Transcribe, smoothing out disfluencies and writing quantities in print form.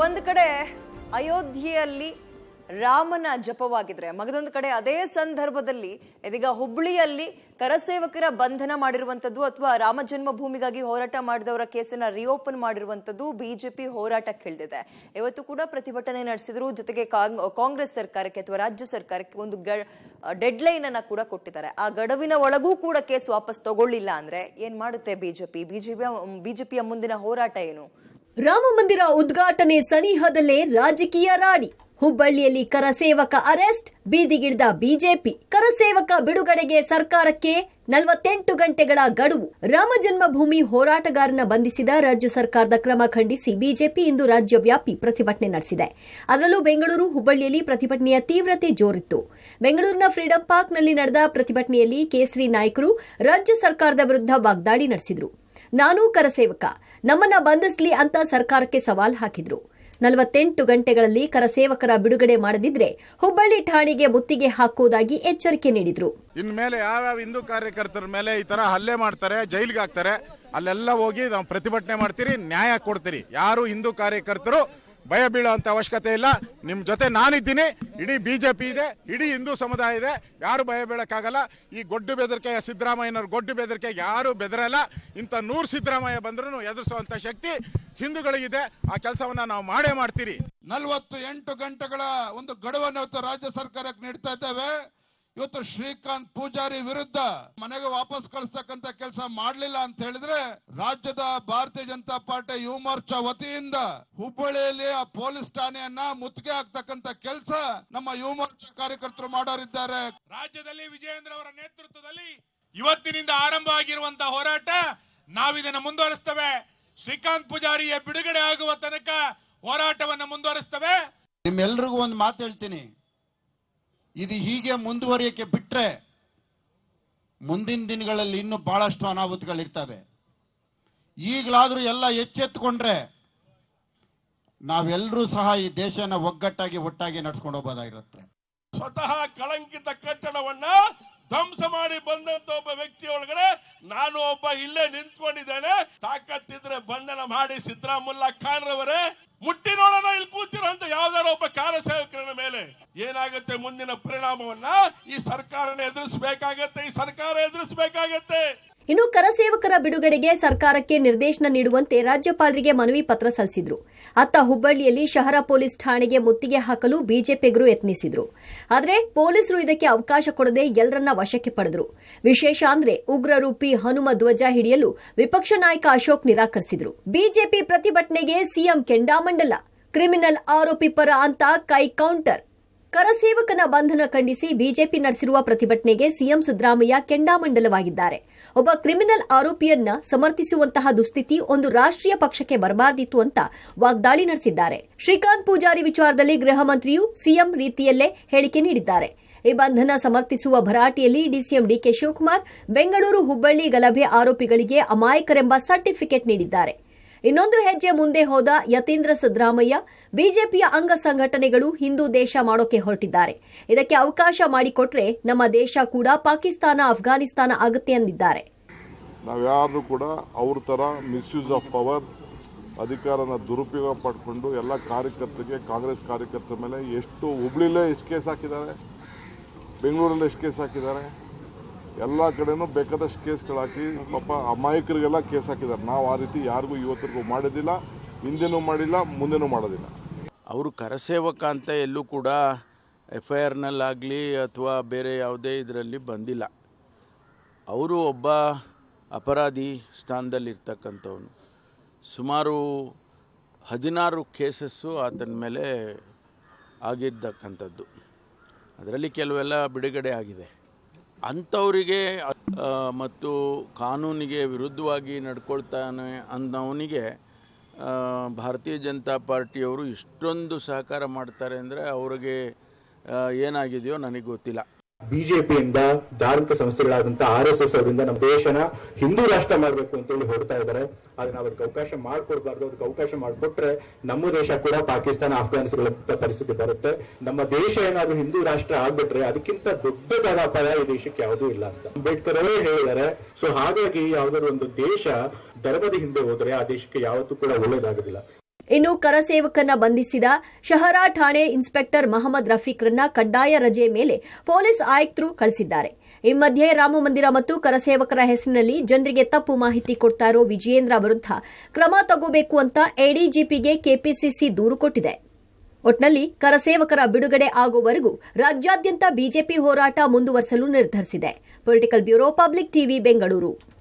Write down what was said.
ಒಂದು ಕಡೆ ಅಯೋಧ್ಯೆಯಲ್ಲಿ ರಾಮನ ಜಪವಾಗಿದ್ರೆ ಮಗದೊಂದು ಕಡೆ ಅದೇ ಸಂದರ್ಭದಲ್ಲಿ ಇದೀಗ ಹುಬ್ಬಳ್ಳಿಯಲ್ಲಿ ಕರಸೇವಕರ ಬಂಧನ ಮಾಡಿರುವಂತದ್ದು ಅಥವಾ ರಾಮ ಜನ್ಮಭೂಮಿಗಾಗಿ ಹೋರಾಟ ಮಾಡಿದವರ ಕೇಸನ್ನ ರಿಓಪನ್ ಮಾಡಿರುವಂತದ್ದು ಬಿಜೆಪಿ ಹೋರಾಟಕ್ಕಿಳಿದಿದೆ. ಇವತ್ತು ಕೂಡ ಪ್ರತಿಭಟನೆ ನಡೆಸಿದ್ರು. ಜೊತೆಗೆ ಕಾಂಗ್ರೆಸ್ ಸರ್ಕಾರಕ್ಕೆ ಅಥವಾ ರಾಜ್ಯ ಸರ್ಕಾರಕ್ಕೆ ಒಂದು ಡೆಡ್ಲೈನ್ ಅನ್ನ ಕೂಡ ಕೊಟ್ಟಿದ್ದಾರೆ. ಆ ಗಡುವಿನ ಒಳಗೂ ಕೂಡ ಕೇಸ್ ವಾಪಸ್ ತಗೊಳ್ಳಿಲ್ಲ ಅಂದ್ರೆ ಏನ್ ಮಾಡುತ್ತೆ ಬಿಜೆಪಿಯ ಮುಂದಿನ ಹೋರಾಟ ಏನು? ರಾಮ ಮಂದಿರ ಉದ್ಘಾಟನೆ ಸನಿಹದಲ್ಲೇ ರಾಜಕೀಯ ರಾಡಿ. ಹುಬ್ಬಳ್ಳಿಯಲ್ಲಿ ಕರಸೇವಕ ಅರೆಸ್ಟ್, ಬೀದಿಗಿಳಿದ ಬಿಜೆಪಿ. ಕರಸೇವಕ ಬಿಡುಗಡೆಗೆ ಸರ್ಕಾರಕ್ಕೆ 48 ಗಂಟೆಗಳ ಗಡುವು. ರಾಮ ಜನ್ಮಭೂಮಿ ಹೋರಾಟಗಾರನ ಬಂಧಿಸಿದ ರಾಜ್ಯ ಸರ್ಕಾರದ ಕ್ರಮ ಖಂಡಿಸಿ ಬಿಜೆಪಿ ಇಂದು ರಾಜ್ಯವ್ಯಾಪಿ ಪ್ರತಿಭಟನೆ ನಡೆಸಿದೆ. ಅದರಲ್ಲೂ ಬೆಂಗಳೂರು, ಹುಬ್ಬಳ್ಳಿಯಲ್ಲಿ ಪ್ರತಿಭಟನೆಯ ತೀವ್ರತೆ ಜೋರಿತ್ತು. ಬೆಂಗಳೂರಿನ ಫ್ರೀಡಂ ಪಾರ್ಕ್ನಲ್ಲಿ ನಡೆದ ಪ್ರತಿಭಟನೆಯಲ್ಲಿ ಕೇಸರಿ ನಾಯಕರು ರಾಜ್ಯ ಸರ್ಕಾರದ ವಿರುದ್ಧ ವಾಗ್ದಾಳಿ ನಡೆಸಿದ್ರು. ನಾನು ಕರಸೇವಕ, ನಮ್ಮನ್ನ ಬಂಧಿಸ್ಲಿ ಅಂತ ಸರ್ಕಾರಕ್ಕೆ ಸವಾಲ್ ಹಾಕಿದ್ರು. 48 ಗಂಟೆಗಳಲ್ಲಿ ಕರಸೇವಕರ ಬಿಡುಗಡೆ ಮಾಡದಿದ್ರೆ ಹುಬ್ಬಳ್ಳಿ ಠಾಣೆಗೆ ಮುತ್ತಿಗೆ ಹಾಕುವುದಾಗಿ ಎಚ್ಚರಿಕೆ ನೀಡಿದ್ರು. ಇನ್ಮೇಲೆ ಯಾವ್ಯಾವ ಹಿಂದೂ ಕಾರ್ಯಕರ್ತರ ಮೇಲೆ ಈ ತರ ಹಲ್ಲೆ ಮಾಡ್ತಾರೆ, ಜೈಲಿಗೆ ಹಾಕ್ತಾರೆ, ಅಲ್ಲೆಲ್ಲ ಹೋಗಿ ನಾವು ಪ್ರತಿಭಟನೆ ಮಾಡ್ತೀರಿ, ನ್ಯಾಯ ಕೊಡ್ತೀರಿ. ಯಾರು ಹಿಂದೂ ಕಾರ್ಯಕರ್ತರು ಭಯ ಬೀಳುವಂತ ಅವಶ್ಯಕತೆ ಇಲ್ಲ. ನಿಮ್ ಜೊತೆ ನಾನಿದ್ದೀನಿ, ಇಡೀ ಬಿಜೆಪಿ ಇದೆ, ಇಡೀ ಹಿಂದೂ ಸಮುದಾಯ ಇದೆ. ಯಾರು ಭಯ ಬೀಳಕ್ಕಾಗಲ್ಲ. ಈ ಗೊಡ್ಡು ಬೆದರಿಕೆ ಸಿದ್ದರಾಮಯ್ಯನವ್ರ ಗೊಡ್ಡು ಬೆದರಿಕೆ ಯಾರು ಬೆದರಲ್ಲ. ಇಂಥ 100 ಸಿದ್ದರಾಮಯ್ಯ ಬಂದ್ರೂ ಎದುರಿಸುವಂತ ಶಕ್ತಿ ಹಿಂದೂಗಳಿಗಿದೆ. ಆ ಕೆಲಸವನ್ನ ನಾವು ಮಾಡೇ ಮಾಡ್ತೀರಿ. 48 ಗಂಟೆಗಳ ಒಂದು ಗಡುವನ್ನು ರಾಜ್ಯ ಸರ್ಕಾರಕ್ಕೆ ನೀಡ್ತಾ ಇದ್ದೇವೆ. ಇವತ್ತು ಶ್ರೀಕಾಂತ್ ಪೂಜಾರಿ ವಿರುದ್ಧ ಮನೆಗೆ ವಾಪಸ್ ಕಳಿಸ್ತಕ್ಕಂತ ಕೆಲಸ ಮಾಡಲಿಲ್ಲ ಅಂತ ಹೇಳಿದ್ರೆ ರಾಜ್ಯದ ಭಾರತೀಯ ಜನತಾ ಪಾರ್ಟಿ ಯುವ ಮೋರ್ಚಾ ವತಿಯಿಂದ ಹುಬ್ಬಳ್ಳಿಯಲ್ಲಿ ಆ ಪೊಲೀಸ್ ಠಾಣೆಯನ್ನ ಮುತ್ತಿಗೆ ಹಾಕ್ತಕ್ಕಂತ ಕೆಲಸ ನಮ್ಮ ಯುವ ಮೋರ್ಚಾ ಕಾರ್ಯಕರ್ತರು ಮಾಡೋರಿದ್ದಾರೆ. ರಾಜ್ಯದಲ್ಲಿ ವಿಜಯೇಂದ್ರ ಅವರ ನೇತೃತ್ವದಲ್ಲಿ ಇವತ್ತಿನಿಂದ ಆರಂಭ ಆಗಿರುವಂತಹ ಹೋರಾಟ ನಾವಿದನ್ನು ಮುಂದುವರಿಸ್ತೇವೆ. ಶ್ರೀಕಾಂತ್ ಪೂಜಾರಿಯ ಬಿಡುಗಡೆ ಆಗುವ ತನಕ ಹೋರಾಟವನ್ನು ಮುಂದುವರಿಸ್ತೇವೆ. ನಿಮ್ಮೆಲ್ಲರಿಗೂ ಒಂದು ಮಾತು ಹೇಳ್ತೀನಿ, ಇದು ಹೀಗೆ ಮುಂದುವರಿಯಕ್ಕೆ ಬಿಟ್ರೆ ಮುಂದಿನ ದಿನಗಳಲ್ಲಿ ಇನ್ನೂ ಬಹಳಷ್ಟು ಅನಾಹುತಗಳಿರ್ತವೆ. ಈಗಲಾದ್ರೂ ಎಲ್ಲ ಎಚ್ಚೆತ್ತುಕೊಂಡ್ರೆ ನಾವೆಲ್ಲರೂ ಸಹ ಈ ದೇಶನ ಒಟ್ಟಾಗಿ ನಡ್ಸ್ಕೊಂಡು ಹೋಗೋದಾಗಿರುತ್ತೆ. ಸ್ವತಃ ಕಳಂಕಿತ ಕಟ್ಟಡವನ್ನ ಧ್ವಂಸ ಮಾಡಿ ಬಂದಂತ ಒಬ್ಬ ವ್ಯಕ್ತಿ ಒಳಗಡೆ ನಾನು ಒಬ್ಬ ಇಲ್ಲೇ ನಿಂತ್ಕೊಂಡಿದ್ದೇನೆ. ತಾಕತ್ತಿದ್ರೆ ಬಂಧನ ಮಾಡಿ ಸಿದ್ದರಾಮುಲ್ಲಾ ಖಾನ್ ರವರೇ ಮುಟ್ಟಿ ನೋಡೋಣ. ಇಲ್ಲಿ ಕೂತಿರೋಂತ ಯಾವ್ದಾರ ಒಬ್ಬ ಕಾರ್ಯಸೇವಕರ ಮೇಲೆ ಏನಾಗುತ್ತೆ ಮುಂದಿನ ಪರಿಣಾಮವನ್ನ ಈ ಸರ್ಕಾರನೇ ಎದುರಿಸಬೇಕಾಗತ್ತೆ. ಇನ್ನು ಕರಸೇವಕರ ಬಿಡುಗಡೆಗೆ ಸರ್ಕಾರಕ್ಕೆ ನಿರ್ದೇಶನ ನೀಡುವಂತೆ ರಾಜ್ಯಪಾಲರಿಗೆ ಮನವಿ ಪತ್ರ ಸಲ್ಲಿಸಿದ್ರು. ಅತ್ತ ಹುಬ್ಬಳ್ಳಿಯಲ್ಲಿ ಶಹರ ಪೊಲೀಸ್ ಠಾಣೆಗೆ ಮುತ್ತಿಗೆ ಹಾಕಲು ಬಿಜೆಪಿಗರು ಯತ್ನಿಸಿದ್ರು. ಆದರೆ ಪೊಲೀಸರು ಇದಕ್ಕೆ ಅವಕಾಶ ಕೊಡದೆ ಎಲ್ಲರನ್ನ ವಶಕ್ಕೆ ಪಡೆದ್ರು. ವಿಶೇಷ ಅಂದ್ರೆ ಉಗ್ರರೂಪಿ ಹನುಮ ಧ್ವಜ ಹಿಡಿಯಲು ವಿಪಕ್ಷ ನಾಯಕ ಅಶೋಕ್ ನಿರಾಕರಿಸಿದ್ರು. ಬಿಜೆಪಿ ಪ್ರತಿಭಟನೆಗೆ ಸಿಎಂ ಕೆಂಡಾಮಂಡಲ, ಕ್ರಿಮಿನಲ್ ಆರೋಪಿ ಪರ ಅಂತ ಕೈ ಕೌಂಟರ್. ಕರಸೇವಕನ ಬಂಧನ ಖಂಡಿಸಿ ಬಿಜೆಪಿ ನಡೆಸಿರುವ ಪ್ರತಿಭಟನೆಗೆ ಸಿಎಂ ಸಿದ್ದರಾಮಯ್ಯ ಕೆಂಡಾಮಂಡಲವಾಗಿದ್ದಾರೆ. ಒಬ್ಬ ಕ್ರಿಮಿನಲ್ ಆರೋಪಿಯನ್ನ ಸಮರ್ಥಿಸುವಂತಹ ದುಸ್ಥಿತಿ ಒಂದು ರಾಷ್ಟ್ರೀಯ ಪಕ್ಷಕ್ಕೆ ಬರಬಾರದಿತ್ತು ಅಂತ ವಾಗ್ದಾಳಿ ನಡೆಸಿದ್ದಾರೆ. ಶ್ರೀಕಾಂತ್ ಪೂಜಾರಿ ವಿಚಾರದಲ್ಲಿ ಗೃಹ ಮಂತ್ರಿಯು ಸಿಎಂ ರೀತಿಯಲ್ಲೇ ಹೇಳಿಕೆ ನೀಡಿದ್ದಾರೆ. ಈ ಬಂಧನ ಸಮರ್ಥಿಸುವ ಭರಾಟೆಯಲ್ಲಿ ಡಿಸಿಎಂ ಡಿಕೆ ಶಿವಕುಮಾರ್ ಬೆಂಗಳೂರು ಹುಬ್ಬಳ್ಳಿ ಗಲಭೆ ಆರೋಪಿಗಳಿಗೆ ಅಮಾಯಕರೆಂಬ ಸರ್ಟಿಫಿಕೇಟ್ ನೀಡಿದ್ದಾರೆ. ಇನ್ನೊಂದು ಹೆಜ್ಜೆ ಮುಂದೆ ಹೋದ ಯತೀಂದ್ರ ಸಿದ್ದರಾಮಯ್ಯ ಬಿಜೆಪಿಯ ಅಂಗ ಸಂಘಟನೆಗಳು ಹಿಂದೂ ದೇಶ ಮಾಡೋಕೆ ಹೊರಟಿದ್ದಾರೆ. ಇದಕ್ಕೆ ಅವಕಾಶ ಮಾಡಿಕೊಟ್ರೆ ನಮ್ಮ ದೇಶ ಕೂಡ ಪಾಕಿಸ್ತಾನ, ಅಫ್ಘಾನಿಸ್ತಾನ ಆಗುತ್ತೆ ಎಂದಿದ್ದಾರೆ. ನಾವ್ಯಾರು ಕೂಡ ಅವ್ರ ತರ ಮಿಸ್ಯೂಸ್ ಆಫ್ ಪವರ್, ಅಧಿಕಾರನ ದುರುಪಯೋಗ ಪಡ್ಕೊಂಡು ಎಲ್ಲ ಕಾರ್ಯಕರ್ತರಿಗೆ, ಕಾಂಗ್ರೆಸ್ ಕಾರ್ಯಕರ್ತರ ಮೇಲೆ ಹುಬ್ಳಿಲೇ ಎಷ್ಟು ಕೇಸ್ ಹಾಕಿದ್ದಾರೆ, ಬೆಂಗಳೂರಲ್ಲೇ ಎಷ್ಟು ಕೇಸ್ ಹಾಕಿದ್ದಾರೆ, ಎಲ್ಲ ಕಡೆನೂ ಬೇಕಾದಷ್ಟು ಕೇಸ್ಗಳು ಹಾಕಿ ಪಾಪ ಅಮಾಯಕರಿಗೆಲ್ಲ ಕೇಸ್ ಹಾಕಿದ್ದಾರೆ. ನಾವು ಆ ರೀತಿ ಯಾರಿಗೂ ಇವತ್ತಿಗೂ ಮಾಡೋದಿಲ್ಲ, ಹಿಂದೆನೂ ಮಾಡಿಲ್ಲ, ಮುಂದೆನೂ ಮಾಡೋದಿಲ್ಲ. ಅವರು ಕರಸೇವಕ ಅಂತ ಎಲ್ಲೂ ಕೂಡ FIRನಲ್ಲಾಗಲಿ ಅಥವಾ ಬೇರೆ ಯಾವುದೇ ಇದರಲ್ಲಿ ಬಂದಿಲ್ಲ. ಅವರು ಒಬ್ಬ ಅಪರಾಧಿ ಸ್ಥಾನದಲ್ಲಿರ್ತಕ್ಕಂಥವನು. ಸುಮಾರು 16 ಕೇಸಸ್ಸು ಆತನ ಮೇಲೆ ಆಗಿರ್ತಕ್ಕಂಥದ್ದು. ಅದರಲ್ಲಿ ಕೆಲವೆಲ್ಲ ಬಿಡುಗಡೆ ಆಗಿದೆ. ಅಂಥವರಿಗೆ ಮತ್ತು ಕಾನೂನಿಗೆ ವಿರುದ್ಧವಾಗಿ ನಡ್ಕೊಳ್ತಾನೆ ಅಂದವನಿಗೆ ಭಾರತೀಯ ಜನತಾ ಪಾರ್ಟಿಯವರು ಇಷ್ಟೊಂದು ಸಹಕಾರ ಮಾಡ್ತಾರೆ ಅಂದರೆ ಅವ್ರಿಗೆ ಏನಾಗಿದೆಯೋ ನನಗೆ ಗೊತ್ತಿಲ್ಲ. ಬಿಜೆಪಿಯಿಂದ ಧಾರ್ಮಿಕ ಸಂಸ್ಥೆಗಳಾದಂತ RSS ಅವರಿಂದ ನಮ್ಮ ದೇಶನ ಹಿಂದೂ ರಾಷ್ಟ್ರ ಮಾಡಬೇಕು ಅಂತ ಹೇಳಿ ಹೊರಡ್ತಾ ಇದ್ದಾರೆ. ಆದ್ರೆ ನಾವು ಅದಕ್ಕೆ ಅವಕಾಶ ಮಾಡಿಕೊಡ್ಬಾರ್ದು. ಅದಕ್ಕೆ ಅವಕಾಶ ಮಾಡಿಕೊಟ್ರೆ ನಮ್ಮ ದೇಶ ಕೂಡ ಪಾಕಿಸ್ತಾನ, ಅಫ್ಘಾನಿಸ್ತಾನ ಪರಿಸ್ಥಿತಿ ಬರುತ್ತೆ. ನಮ್ಮ ದೇಶ ಏನಾದ್ರೂ ಹಿಂದೂ ರಾಷ್ಟ್ರ ಆಗ್ಬಿಟ್ರೆ ಅದಕ್ಕಿಂತ ದೊಡ್ಡದಾದ ಅಪಾಯ ಈ ದೇಶಕ್ಕೆ ಯಾವುದೂ ಇಲ್ಲ ಅಂತ ಅಂಬೇಡ್ಕರ್ ಅವರೇ ಹೇಳಿದ್ದಾರೆ. ಸೊ ಹಾಗಾಗಿ ಯಾವ್ದಾದ್ರು ಒಂದು ದೇಶ ಧರ್ಮದ ಹಿಂದೆ ಹೋದ್ರೆ ಆ ದೇಶಕ್ಕೆ ಯಾವತ್ತೂ ಕೂಡ ಒಳ್ಳೇದಾಗೋದಿಲ್ಲ. ಇನ್ನು ಕರಸೇವಕನ್ನ ಬಂಧಿಸಿದ ಶಹರಾ ಠಾಣೆ ಇನ್ಸ್ಪೆಕ್ಟರ್ ಮಹಮ್ಮದ್ ರಫೀಕ್ರನ್ನ ಕಡ್ಡಾಯ ರಜೆ ಮೇಲೆ ಪೊಲೀಸ್ ಆಯುಕ್ತರು ಕಳಿಸಿದ್ದಾರೆ. ಈ ಮಧ್ಯೆ ರಾಮಮಂದಿರ ಮತ್ತು ಕರಸೇವಕರ ಹೆಸರಿನಲ್ಲಿ ಜನರಿಗೆ ತಪ್ಪು ಮಾಹಿತಿ ಕೊಡ್ತಾ ಇರೋ ವಿಜಯೇಂದ್ರ ವಿರುದ್ಧ ಕ್ರಮ ತಗೋಬೇಕು ಅಂತ ಎಡಿಜಿಪಿಗೆ ಕೆಪಿಸಿಸಿ ದೂರು ಕೊಟ್ಟಿದೆ. ಒಟ್ನಲ್ಲಿ ಕರಸೇವಕರ ಬಿಡುಗಡೆ ಆಗುವವರೆಗೂ ರಾಜ್ಯಾದ್ಯಂತ ಬಿಜೆಪಿ ಹೋರಾಟ ಮುಂದುವರಿಸಲು ನಿರ್ಧರಿಸಿದೆ. Political bureau, public TV, Bengaluru.